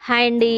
Hi అండి.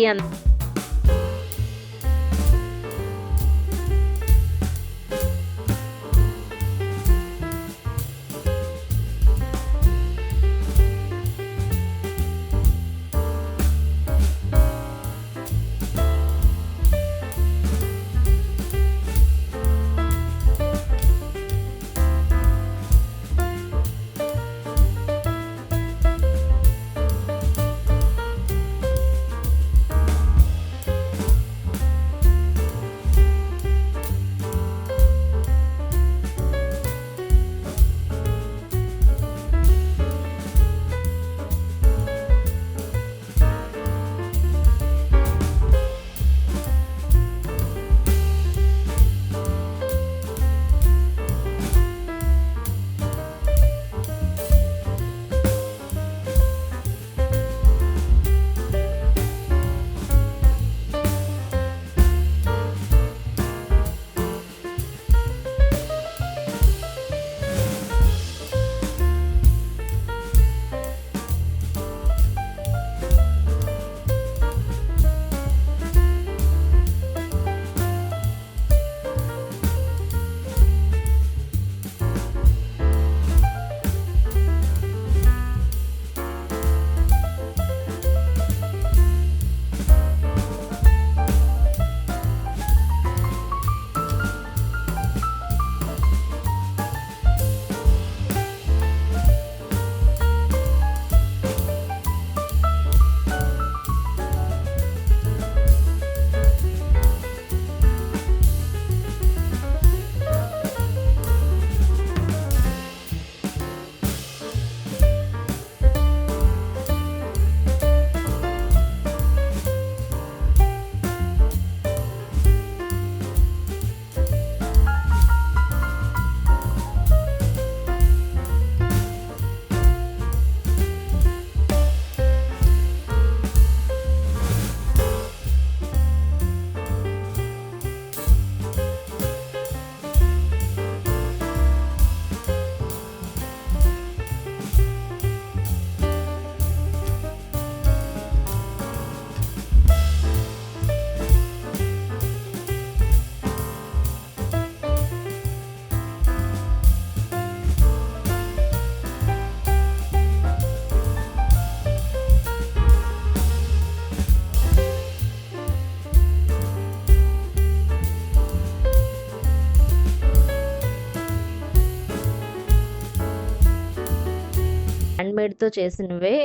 హ్యాండ్‌మేడ్‌తో చేసినవే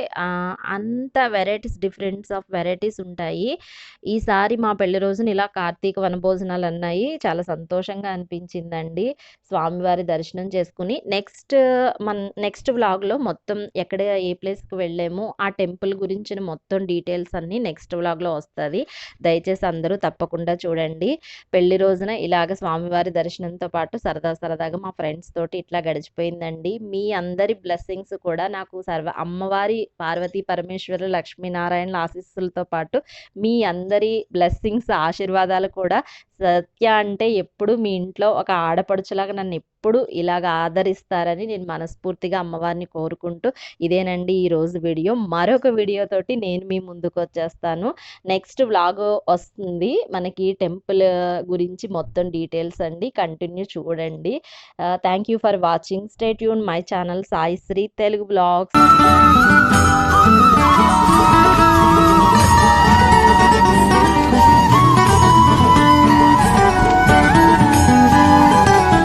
అంత డిఫరెన్స్ ఆఫ్ వెరైటీస్ ఉంటాయి. ఈసారి మా పెళ్లి రోజున ఇలా కార్తీక వనభోజనాలన్నాయి. చాలా సంతోషంగా అనిపించిందండి. స్వామివారి దర్శనం చేసుకొని నెక్స్ట్ వ్లాగ్‌లో మొత్తం ఏ ప్లేస్‌కి వెళ్ళామో ఆ టెంపుల్ గురించిన మొత్తం డీటెయిల్స్ అన్నీ నెక్స్ట్ వ్లాగ్‌లో వస్తది. దయచేసి అందరూ తప్పకుండా చూడండి. పెళ్లి రోజున ఇలాగ స్వామివారి దర్శనంతో పాటు సరదాగా మా ఫ్రెండ్స్ తోటి ఇట్లా గడిచిపోయిందండి. మీ అందరి బ్లెస్సింగ్స్ కూడా నాకు అమ్మవారి పార్వతీ పరమేశ్వరులు లక్ష్మీనారాయణల ఆశీస్సులతో పాటు మీ అందరి బ్లెస్సింగ్స్ ఆశీర్వాదాలు కూడా సత్య అంటే ఎప్పుడు మీ ఇంట్లో ఒక ఆడపడుచులాగా నన్ను ఎప్పుడు ఇలాగ ఆదరిస్తారని నేను మనస్ఫూర్తిగా అమ్మవారిని కోరుకుంటూ ఇదేనండి ఈరోజు వీడియో. మరొక వీడియోతోటి నేను మీ ముందుకు వచ్చేస్తాను. నెక్స్ట్ వ్లాగ్ వస్తుంది. మనకి టెంపుల్ గురించి మొత్తం డీటెయిల్స్ అండి. కంటిన్యూ చూడండి. Thank you for watching. Stay tune my channel Sai Shri Telugu blogs.